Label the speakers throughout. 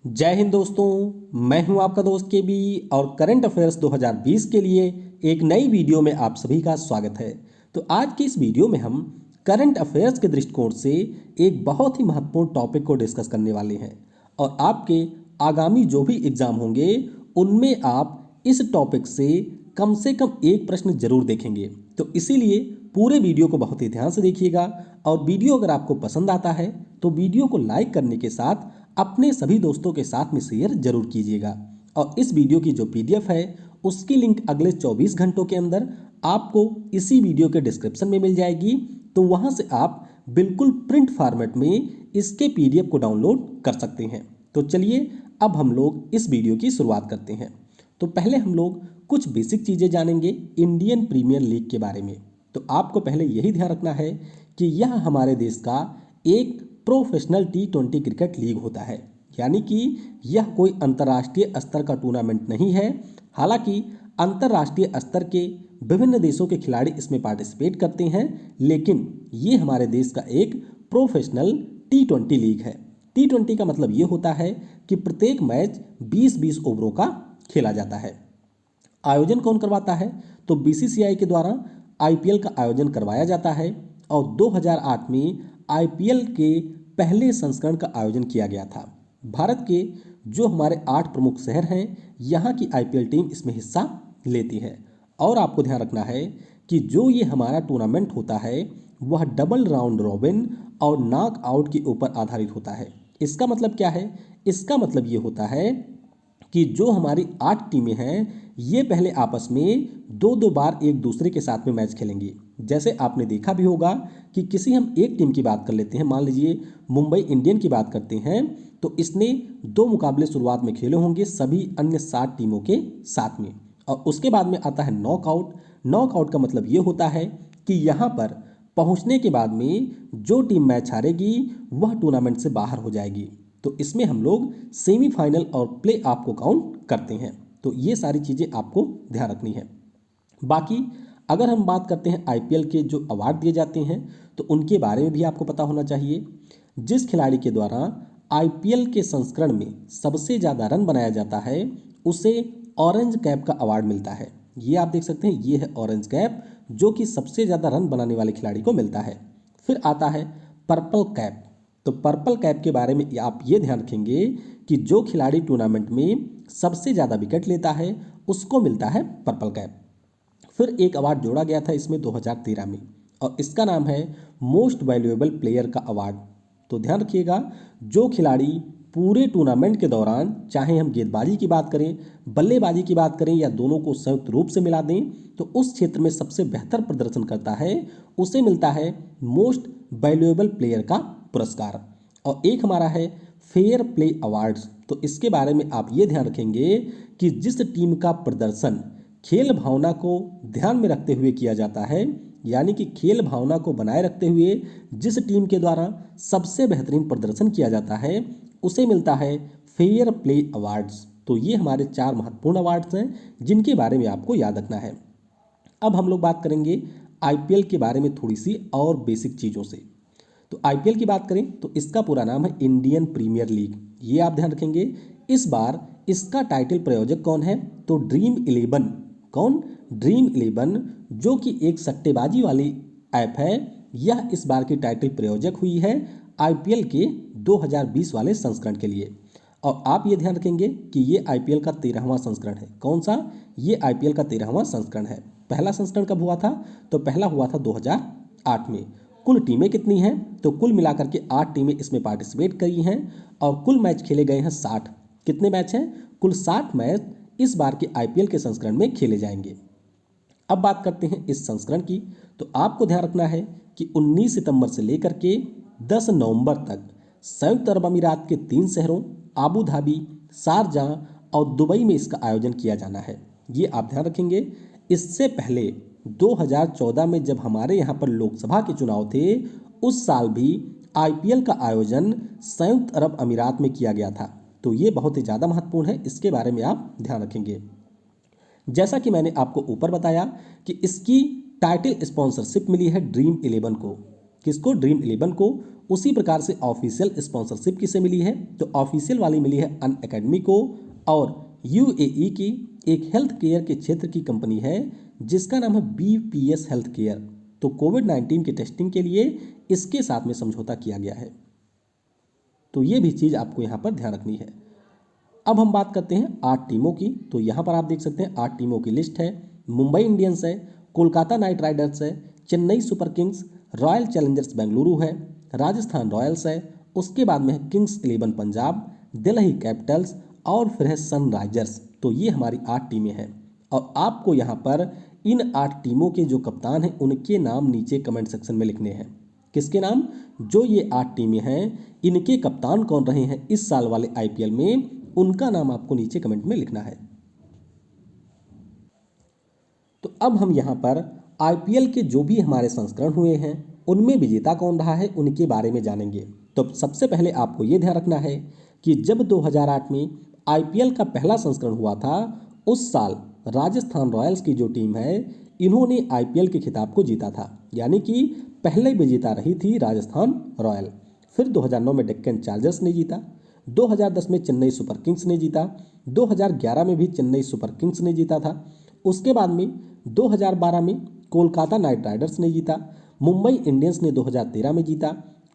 Speaker 1: जय हिंद दोस्तों, मैं हूं आपका दोस्त के बी और करंट अफेयर्स 2020 के लिए एक नई वीडियो में आप सभी का स्वागत है। तो आज की इस वीडियो में हम करंट अफेयर्स के दृष्टिकोण से एक बहुत ही महत्वपूर्ण टॉपिक को डिस्कस करने वाले हैं और आपके आगामी जो भी एग्जाम होंगे उनमें आप इस टॉपिक से कम एक प्रश्न जरूर देखेंगे। तो इसीलिए पूरे वीडियो को बहुत ही ध्यान से देखिएगा और वीडियो अगर आपको पसंद आता है तो वीडियो को लाइक करने के साथ अपने सभी दोस्तों के साथ में शेयर जरूर कीजिएगा। और इस वीडियो की जो पीडीएफ है उसकी लिंक अगले 24 घंटों के अंदर आपको इसी वीडियो के डिस्क्रिप्शन में मिल जाएगी। तो वहां से आप बिल्कुल प्रिंट फॉर्मेट में इसके पीडीएफ को डाउनलोड कर सकते हैं। तो चलिए अब हम लोग इस वीडियो की शुरुआत करते हैं। तो पहले हम लोग कुछ बेसिक चीज़ें जानेंगे इंडियन प्रीमियर लीग के बारे में। तो आपको पहले यही ध्यान रखना है कि यह हमारे देश का एक प्रोफेशनल T20 क्रिकेट लीग होता है, यानी कि यह कोई अंतर्राष्ट्रीय स्तर का टूर्नामेंट नहीं है। हालांकि अंतर्राष्ट्रीय स्तर के विभिन्न देशों के खिलाड़ी इसमें पार्टिसिपेट करते हैं, लेकिन ये हमारे देश का एक प्रोफेशनल T20 लीग है। T20 का मतलब ये होता है कि प्रत्येक मैच 20-20 ओवरों का खेला जाता है। आयोजन कौन करवाता है? तो बीसीसीआई के द्वारा आईपीएल का आयोजन करवाया जाता है और 2008 में आईपीएल के पहले संस्करण का आयोजन किया गया था। भारत के जो हमारे 8 प्रमुख शहर हैं, यहाँ की आईपीएल टीम इसमें हिस्सा लेती है। और आपको ध्यान रखना है कि जो ये हमारा टूर्नामेंट होता है वह डबल राउंड रॉबिन और नॉक आउट के ऊपर आधारित होता है। इसका मतलब क्या है? इसका मतलब ये होता है कि जो हमारी 8 टीमें हैं ये पहले आपस में दो बार एक दूसरे के साथ में मैच खेलेंगी। जैसे आपने देखा भी होगा कि किसी हम एक टीम की बात कर लेते हैं, मान लीजिए मुंबई इंडियन की बात करते हैं, तो इसने 2 मुकाबले शुरुआत में खेले होंगे सभी अन्य 7 टीमों के साथ में। और उसके बाद में आता है नॉकआउट। नॉकआउट का मतलब ये होता है कि यहाँ पर पहुँचने के बाद में जो टीम मैच हारेगी वह टूर्नामेंट से बाहर हो जाएगी। तो इसमें हम लोग सेमीफाइनल और प्ले ऑफ को काउंट करते हैं। तो ये सारी चीज़ें आपको ध्यान रखनी है। बाकी अगर हम बात करते हैं आईपीएल के जो अवार्ड दिए जाते हैं तो उनके बारे में भी आपको पता होना चाहिए। जिस खिलाड़ी के द्वारा आईपीएल के संस्करण में सबसे ज़्यादा रन बनाया जाता है उसे ऑरेंज कैप का अवार्ड मिलता है। ये आप देख सकते हैं, ये है ऑरेंज कैप जो कि सबसे ज़्यादा रन बनाने वाले खिलाड़ी को मिलता है। फिर आता है पर्पल कैप। तो पर्पल कैप के बारे में आप ये ध्यान रखेंगे कि जो खिलाड़ी टूर्नामेंट में सबसे ज़्यादा विकेट लेता है उसको मिलता है पर्पल कैप। फिर एक अवार्ड जोड़ा गया था इसमें 2013 में और इसका नाम है मोस्ट वैल्यूएबल प्लेयर का अवार्ड। तो ध्यान रखिएगा, जो खिलाड़ी पूरे टूर्नामेंट के दौरान, चाहे हम गेंदबाजी की बात करें, बल्लेबाजी की बात करें या दोनों को संयुक्त रूप से मिला दें, तो उस क्षेत्र में सबसे बेहतर प्रदर्शन करता है उसे मिलता है मोस्ट वैल्यूएबल प्लेयर का पुरस्कार। और एक हमारा है फेयर प्ले अवार्ड्स। तो इसके बारे में आप ये ध्यान रखेंगे कि जिस टीम का प्रदर्शन खेल भावना को ध्यान में रखते हुए किया जाता है, यानी कि खेल भावना को बनाए रखते हुए जिस टीम के द्वारा सबसे बेहतरीन प्रदर्शन किया जाता है उसे मिलता है फेयर प्ले अवार्ड्स। तो ये हमारे 4 महत्वपूर्ण अवार्ड्स हैं जिनके बारे में आपको याद रखना है। अब हम लोग बात करेंगे आईपीएल के बारे में थोड़ी सी और बेसिक चीज़ों से। तो आईपीएल की बात करें तो इसका पूरा नाम है इंडियन प्रीमियर लीग। ये आप ध्यान रखेंगे। इस बार इसका टाइटल प्रायोजक कौन है? तो ड्रीम 11। कौन? ड्रीम 11 जो कि एक सट्टेबाजी वाली ऐप है, यह इस बार की टाइटल प्रायोजक हुई है आईपीएल के 2020 वाले संस्करण के लिए। और आप ये ध्यान रखेंगे कि ये आईपीएल का 13वां संस्करण है। कौन सा? ये आईपीएल का 13वां संस्करण है। पहला संस्करण कब हुआ था? तो पहला हुआ था 2008 में। कुल टीमें कितनी हैं? तो कुल मिलाकर के 8 टीमें इसमें पार्टिसिपेट करी हैं और कुल मैच खेले गए हैं 60। कितने मैच हैं? कुल 60 मैच इस बार के आईपीएल के संस्करण में खेले जाएंगे। अब बात करते हैं इस संस्करण की। तो आपको ध्यान रखना है कि 19 सितंबर से लेकर के 10 नवंबर तक संयुक्त अरब अमीरात के 3 शहरों आबू धाबी, शारजाह और दुबई में इसका आयोजन किया जाना है। ये आप ध्यान रखेंगे। इससे पहले 2014 में जब हमारे यहाँ पर लोकसभा के चुनाव थे उस साल भी आईपीएल का आयोजन संयुक्त अरब अमीरात में किया गया था। तो ये बहुत ही ज़्यादा महत्वपूर्ण है, इसके बारे में आप ध्यान रखेंगे। जैसा कि मैंने आपको ऊपर बताया कि इसकी टाइटल स्पॉन्सरशिप मिली है ड्रीम 11 को। किसको? ड्रीम 11 को। उसी प्रकार से ऑफिशियल स्पॉन्सरशिप किसे मिली है? तो ऑफिशियल वाली मिली है अन अकेडमी को। और यूएई की एक हेल्थ केयर के क्षेत्र की कंपनी है जिसका नाम है बीपीएस हेल्थ केयर। तो कोविड-19 की टेस्टिंग के लिए इसके साथ में समझौता किया गया है। तो ये भी चीज़ आपको यहाँ पर ध्यान रखनी है। अब हम बात करते हैं 8 टीमों की। तो यहाँ पर आप देख सकते हैं 8 टीमों की लिस्ट है। मुंबई इंडियंस है, कोलकाता नाइट राइडर्स है, Chennai super Kings, royal Challengers Bengaluru है, राजस्थान रॉयल्स है, उसके बाद में है किंग्स 11 पंजाब, दिल्ली कैपिटल्स और फिर है सनराइजर्स। तो ये हमारी 8 टीमें हैं। और आपको यहाँ पर इन 8 टीमों के जो कप्तान हैं उनके नाम नीचे कमेंट सेक्शन में लिखने हैं। किसके नाम? जो ये 8 टीमें हैं इनके कप्तान कौन रहे हैं इस साल वाले आईपीएल में, उनका नाम आपको नीचे कमेंट में लिखना है। तो अब हम यहाँ पर आईपीएल के जो भी हमारे संस्करण हुए हैं उनमें विजेता कौन रहा है उनके बारे में जानेंगे। तो सबसे पहले आपको ये ध्यान रखना है कि जब 2008 में आईपीएल का पहला संस्करण हुआ था उस साल राजस्थान रॉयल्स की जो टीम है इन्होंने आईपीएल के खिताब को जीता था, यानी कि पहले विजेता रही थी राजस्थान रॉयल। फिर 2009 में डेक्कन चार्जर्स ने जीता, 2010 में चेन्नई सुपर किंग्स ने जीता, 2011 में भी चेन्नई सुपर किंग्स ने जीता था। उसके बाद में 2012 में कोलकाता नाइट राइडर्स ने जीता, मुंबई इंडियंस ने 2013 में जीता,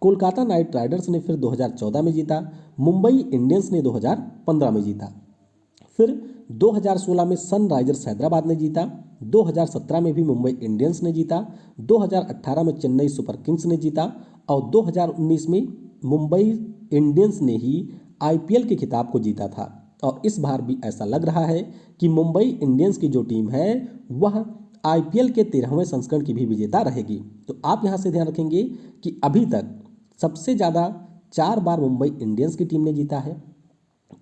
Speaker 1: कोलकाता नाइट राइडर्स ने फिर 2014 में जीता, मुंबई इंडियंस ने 2015 में जीता। फिर 2016 में सनराइजर्स हैदराबाद ने जीता, 2017 में भी मुंबई इंडियंस ने जीता, 2018 में चेन्नई सुपर किंग्स ने जीता और 2019 में मुंबई इंडियंस ने ही आईपीएल के खिताब को जीता था। और इस बार भी ऐसा लग रहा है कि मुंबई इंडियंस की जो टीम है वह आईपीएल के 13वें संस्करण की भी विजेता रहेगी। तो आप यहाँ से ध्यान रखेंगे कि अभी तक सबसे ज़्यादा 4 बार मुंबई इंडियंस की टीम ने जीता है,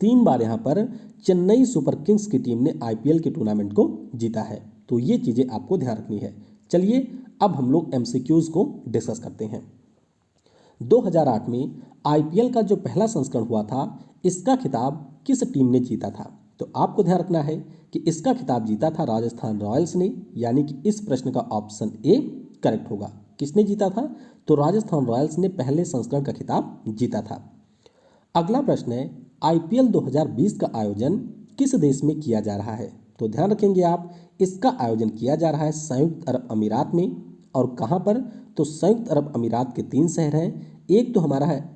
Speaker 1: 3 बार यहाँ पर चेन्नई सुपर किंग्स की टीम ने आईपीएल के टूर्नामेंट को जीता है। तो ये चीज़ें आपको ध्यान रखनी है। चलिए अब हम लोग एमसीक्यूज को डिस्कस करते हैं। 2008 में आईपीएल का जो पहला संस्करण हुआ था इसका खिताब किस टीम ने जीता था? तो आपको ध्यान रखना है कि इसका खिताब जीता था राजस्थान रॉयल्स ने, यानी कि इस प्रश्न का ऑप्शन ए करेक्ट होगा। किसने जीता था? तो राजस्थान रॉयल्स ने पहले संस्करण का खिताब जीता था। अगला प्रश्न है आईपीएल 2020 का आयोजन किस देश में किया जा रहा है? तो ध्यान रखेंगे आप, इसका आयोजन किया जा रहा है संयुक्त अरब अमीरात में। और कहाँ पर? तो संयुक्त अरब अमीरात के 3 शहर हैं। एक तो हमारा है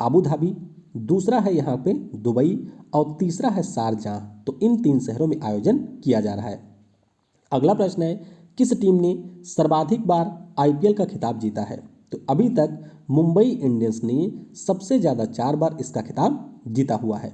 Speaker 1: आबू धाबी, दूसरा है यहाँ पे दुबई और तीसरा है शारजाह। तो इन 3 शहरों में आयोजन किया जा रहा है। अगला प्रश्न है किस टीम ने सर्वाधिक बार आईपीएल का खिताब जीता है? तो अभी तक मुंबई इंडियंस ने सबसे ज़्यादा 4 बार इसका खिताब जीता हुआ है।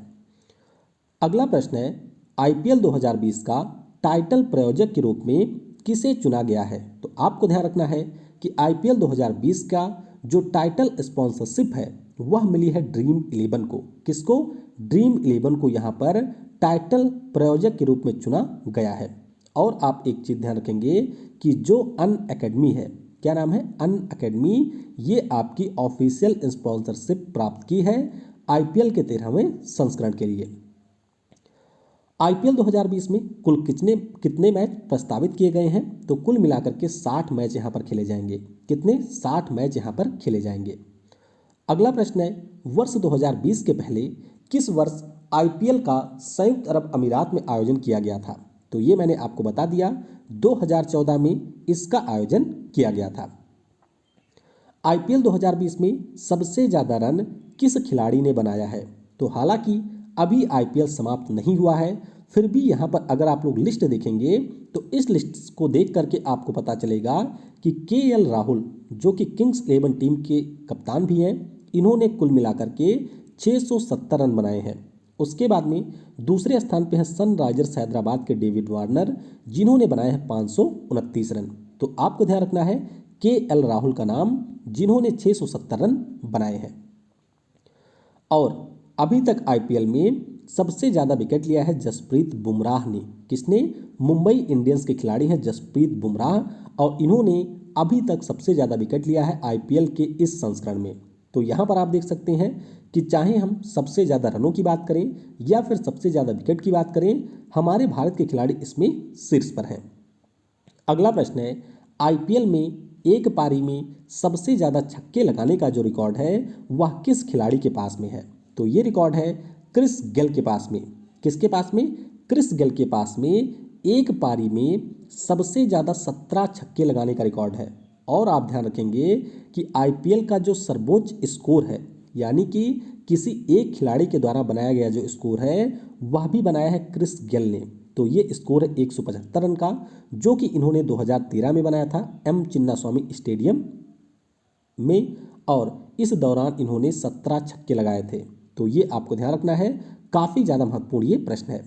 Speaker 1: अगला प्रश्न है आईपीएल 2020 का टाइटल प्रायोजक के रूप में किसे चुना गया है? तो आपको ध्यान रखना है कि आईपीएल 2020 का जो टाइटल स्पॉन्सरशिप है वह मिली है ड्रीम 11 को। किसको? ड्रीम 11 को यहाँ पर टाइटल प्रायोजक के रूप में चुना गया है। और आप एक चीज़ ध्यान रखेंगे कि जो अन अकेडमी है, क्या नाम है? अन अकेडमी, ये आपकी ऑफिशियल स्पॉन्सरशिप प्राप्त की है आईपीएल के 13वें संस्करण के लिए। आईपीएल 2020 में कुल कितने मैच प्रस्तावित किए गए हैं? तो कुल मिलाकर के 60 मैच यहाँ पर खेले जाएंगे। कितने? 60 मैच यहाँ पर खेले जाएंगे। अगला प्रश्न है वर्ष 2020 के पहले किस वर्ष आईपीएल का संयुक्त अरब अमीरात में आयोजन किया गया था? तो ये मैंने आपको बता दिया, 2014 में इसका आयोजन किया गया था। आईपीएल 2020 में सबसे ज़्यादा रन किस खिलाड़ी ने बनाया है? तो हालांकि अभी आईपीएल समाप्त नहीं हुआ है, फिर भी यहाँ पर अगर आप लोग लिस्ट देखेंगे तो इस लिस्ट को देख करके आपको पता चलेगा कि केएल राहुल जो कि किंग्स 11 टीम के कप्तान भी हैं, इन्होंने कुल मिलाकर के 670 रन बनाए हैं। उसके बाद में दूसरे स्थान पे है सनराइजर्स हैदराबाद के डेविड वार्नर, जिन्होंने बनाए हैं 529 रन। तो आपको ध्यान रखना है केएल राहुल का नाम, जिन्होंने 670 रन बनाए हैं। और अभी तक आईपीएल में सबसे ज़्यादा विकेट लिया है जसप्रीत बुमराह ने। किसने? मुंबई इंडियंस के खिलाड़ी हैं जसप्रीत बुमराह, और इन्होंने अभी तक सबसे ज़्यादा विकेट लिया है आईपीएल के इस संस्करण में। तो यहाँ पर आप देख सकते हैं कि चाहे हम सबसे ज़्यादा रनों की बात करें या फिर सबसे ज़्यादा विकेट की बात करें, हमारे भारत के खिलाड़ी इसमें शीर्ष पर हैं। अगला प्रश्न है आईपीएल में एक पारी में सबसे ज़्यादा छक्के लगाने का जो रिकॉर्ड है वह किस खिलाड़ी के पास में है? तो ये रिकॉर्ड है क्रिस गेल के पास में। किसके पास में? क्रिस गेल के पास में एक पारी में सबसे ज़्यादा 17 छक्के लगाने का रिकॉर्ड है। और आप ध्यान रखेंगे कि आईपीएल का जो सर्वोच्च स्कोर है, यानी कि किसी एक खिलाड़ी के द्वारा बनाया गया जो स्कोर है वह भी बनाया है क्रिस गेल ने। तो ये स्कोर है 175 रन का, जो कि इन्होंने 2013 में बनाया था एम चिन्नास्वामी स्टेडियम में, और इस दौरान इन्होंने 17 छक्के लगाए थे। तो ये आपको ध्यान रखना है, काफ़ी ज़्यादा महत्वपूर्ण ये प्रश्न है।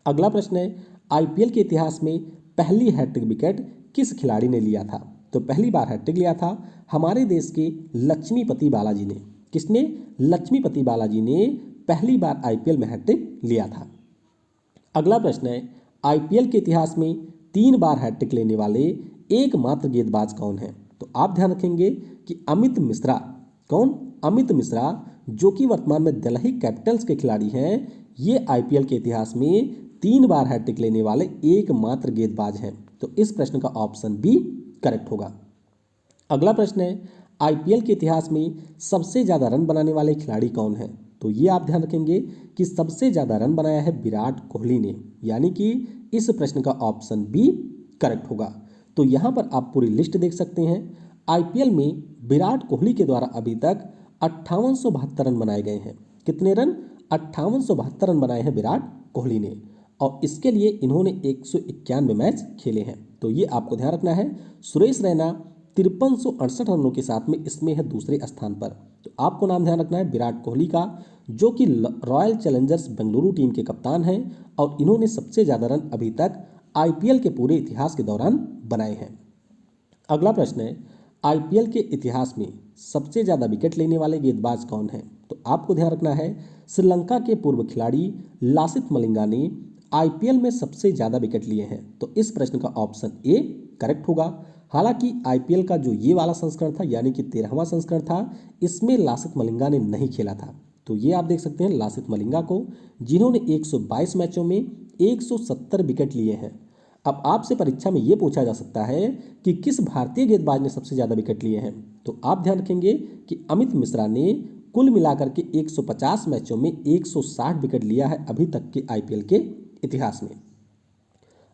Speaker 1: अगला प्रश्न है, आईपीएल के इतिहास में पहली हैट्रिक विकेट किस खिलाड़ी ने लिया था? तो पहली बार हैट्रिक लिया था हमारे देश के लक्ष्मीपति बालाजी ने। किसने? लक्ष्मीपति बालाजी ने पहली बार आईपीएल में हैट्रिक लिया था। अगला प्रश्न है, आईपीएल के इतिहास में 3 बार हैट्रिक लेने वाले एकमात्र गेंदबाज कौन है? तो आप ध्यान रखेंगे कि अमित मिश्रा। कौन? अमित मिश्रा, जो कि वर्तमान में दिल्ली कैपिटल्स के खिलाड़ी हैं। ये आईपीएल के इतिहास में 3 बार हैट्रिक लेने वाले एकमात्र गेंदबाज हैं। तो इस प्रश्न का ऑप्शन बी करेक्ट होगा। अगला प्रश्न है, आईपीएल के इतिहास में सबसे ज़्यादा रन बनाने वाले खिलाड़ी कौन है? तो ये आप ध्यान रखेंगे कि सबसे ज़्यादा रन बनाया है विराट कोहली ने, यानी कि इस प्रश्न का ऑप्शन बी करेक्ट होगा। तो यहाँ पर आप पूरी लिस्ट देख सकते हैं। आईपीएल में विराट कोहली के द्वारा अभी तक 5872 रन बनाए गए हैं। कितने रन? 5872 रन बनाए हैं विराट कोहली ने, और इसके लिए इन्होंने 191 मैच खेले हैं। तो ये आपको ध्यान रखना है। सुरेश रैना 5368 रनों के साथ में इसमें है दूसरे स्थान पर। तो आपको नाम ध्यान रखना है विराट कोहली का, जो कि रॉयल चैलेंजर्स बेंगलुरु टीम के कप्तान हैं, और इन्होंने सबसे ज़्यादा रन अभी तक आईपीएल के पूरे इतिहास के दौरान बनाए हैं। अगला प्रश्न है, आईपीएल के इतिहास में सबसे ज़्यादा विकेट लेने वाले गेंदबाज कौन हैं? तो आपको ध्यान रखना है, श्रीलंका के पूर्व खिलाड़ी लासिथ मलिंगा ने आईपीएल में सबसे ज़्यादा विकेट लिए हैं। तो इस प्रश्न का ऑप्शन ए करेक्ट होगा। हालांकि आईपीएल का जो ये वाला संस्करण था, यानी कि 13वां संस्करण था, इसमें लासिथ मलिंगा ने नहीं खेला था। तो ये आप देख सकते हैं लासिथ मलिंगा को, जिन्होंने 122 मैचों में 170 विकेट लिए हैं। अब आपसे परीक्षा में ये पूछा जा सकता है कि किस भारतीय गेंदबाज ने सबसे ज़्यादा विकेट लिए हैं? तो आप ध्यान रखेंगे कि अमित मिश्रा ने कुल मिलाकर के 150 मैचों में 160 विकेट लिया है अभी तक के आईपीएल के इतिहास में।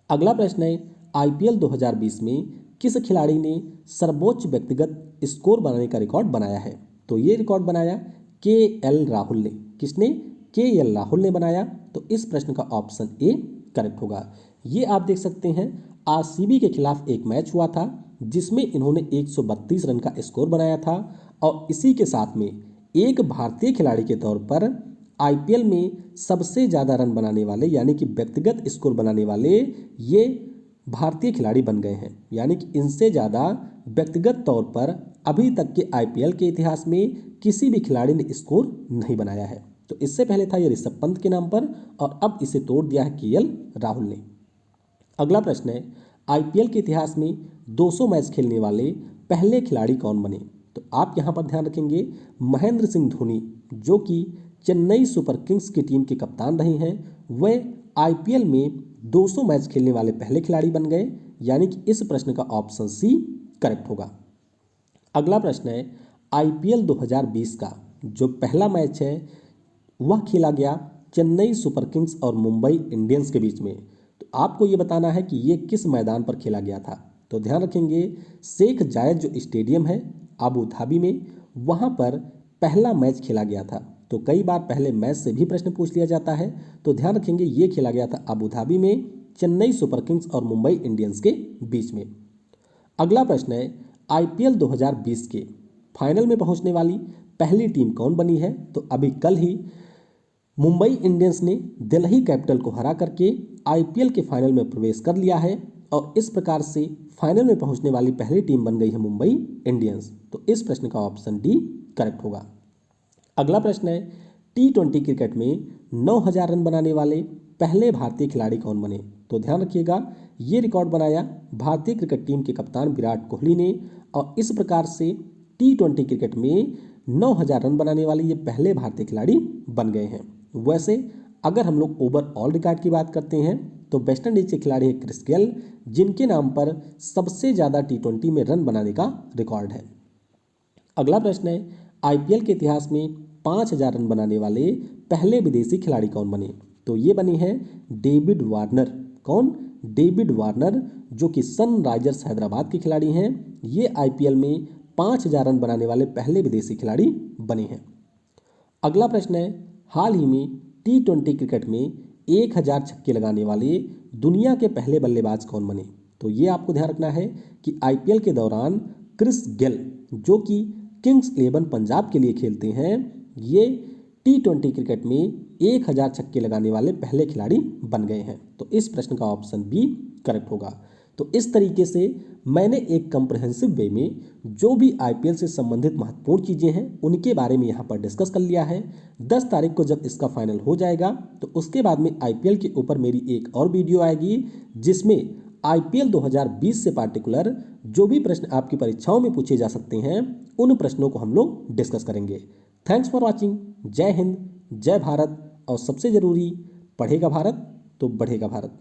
Speaker 1: अगला प्रश्न है, आईपीएल 2020 में किस खिलाड़ी ने सर्वोच्च व्यक्तिगत स्कोर बनाने का रिकॉर्ड बनाया है? तो ये रिकॉर्ड बनाया केएल राहुल ने। किसने? केएल राहुल ने बनाया। तो इस प्रश्न का ऑप्शन ए करेक्ट होगा। ये आप देख सकते हैं, आरसीबी के खिलाफ एक मैच हुआ था जिसमें इन्होंने 132 रन का स्कोर बनाया था, और इसी के साथ में एक भारतीय खिलाड़ी के तौर पर आईपीएल में सबसे ज़्यादा रन बनाने वाले, यानी कि व्यक्तिगत स्कोर बनाने वाले ये भारतीय खिलाड़ी बन गए हैं। यानी कि इनसे ज़्यादा व्यक्तिगत तौर पर अभी तक के आईपीएल के इतिहास में किसी भी खिलाड़ी ने स्कोर नहीं बनाया है। तो इससे पहले था ये ऋषभ पंत के नाम पर, और अब इसे तोड़ दिया है केएल राहुल ने। अगला प्रश्न है, आईपीएल के इतिहास में 200 मैच खेलने वाले पहले खिलाड़ी कौन बने? तो आप यहाँ पर ध्यान रखेंगे, महेंद्र सिंह धोनी, जो कि चेन्नई सुपर किंग्स की टीम के कप्तान रहे हैं, वह आईपीएल में 200 मैच खेलने वाले पहले खिलाड़ी बन गए। यानी कि इस प्रश्न का ऑप्शन सी करेक्ट होगा। अगला प्रश्न है, आईपीएल 2020 का जो पहला मैच है वह खेला गया चेन्नई सुपर किंग्स और मुंबई इंडियंस के बीच में। तो आपको ये बताना है कि ये किस मैदान पर खेला गया था। तो ध्यान रखेंगे, शेख जायद जो स्टेडियम है अबू धाबी में, वहाँ पर पहला मैच खेला गया था। तो कई बार पहले मैच से भी प्रश्न पूछ लिया जाता है। तो ध्यान रखेंगे, ये खेला गया था अबू धाबी में चेन्नई सुपर किंग्स और मुंबई इंडियंस के बीच में। अगला प्रश्न है, आईपीएल 2020 के फाइनल में पहुंचने वाली पहली टीम कौन बनी है? तो अभी कल ही मुंबई इंडियंस ने दिल्ली कैपिटल को हरा करके आईपीएल के फाइनल में प्रवेश कर लिया है, और इस प्रकार से फाइनल में पहुंचने वाली पहली टीम बन गई है मुंबई इंडियंस। तो इस प्रश्न का ऑप्शन डी करेक्ट होगा। अगला प्रश्न है, टी20 क्रिकेट में 9000 रन बनाने वाले पहले भारतीय खिलाड़ी कौन बने? तो ध्यान रखिएगा, ये रिकॉर्ड बनाया भारतीय क्रिकेट टीम के कप्तान विराट कोहली ने, और इस प्रकार से टी20 क्रिकेट में 9000 रन बनाने वाले ये पहले भारतीय खिलाड़ी बन गए हैं। वैसे अगर हम लोग ओवरऑल रिकॉर्ड की बात करते हैं तो वेस्ट इंडीज के खिलाड़ी हैं क्रिस गेल, जिनके नाम पर सबसे ज़्यादा T20 में रन बनाने का रिकॉर्ड है। अगला प्रश्न है, आईपीएल के इतिहास में 5,000 रन बनाने वाले पहले विदेशी खिलाड़ी कौन बने? तो ये बने हैं डेविड वार्नर। कौन? डेविड वार्नर, जो कि सनराइजर्स हैदराबाद के खिलाड़ी हैं। ये आईपीएल में 5,000 रन बनाने वाले पहले विदेशी खिलाड़ी बने हैं। अगला प्रश्न है, हाल ही में T20 क्रिकेट में 1,000 छक्के लगाने वाले दुनिया के पहले बल्लेबाज कौन बने? तो ये आपको ध्यान रखना है कि आईपीएल के दौरान क्रिस गेल, जो कि किंग्स 11 पंजाब के लिए खेलते हैं, ये T20 क्रिकेट में 1,000 छक्के लगाने वाले पहले खिलाड़ी बन गए हैं। तो इस प्रश्न का ऑप्शन बी करेक्ट होगा। तो इस तरीके से मैंने एक कंप्रहेंसिव वे में जो भी आईपीएल से संबंधित महत्वपूर्ण चीज़ें हैं उनके बारे में यहाँ पर डिस्कस कर लिया है। 10 तारीख को जब इसका फाइनल हो जाएगा तो उसके बाद में आईपीएल के ऊपर मेरी एक और वीडियो आएगी, जिसमें आईपीएल 2020 से पार्टिकुलर जो भी प्रश्न आपकी परीक्षाओं में पूछे जा सकते हैं उन प्रश्नों को हम लोग डिस्कस करेंगे। Thanks for watching. जय हिंद, जय भारत, और सबसे ज़रूरी, पढ़ेगा भारत तो बढ़ेगा भारत।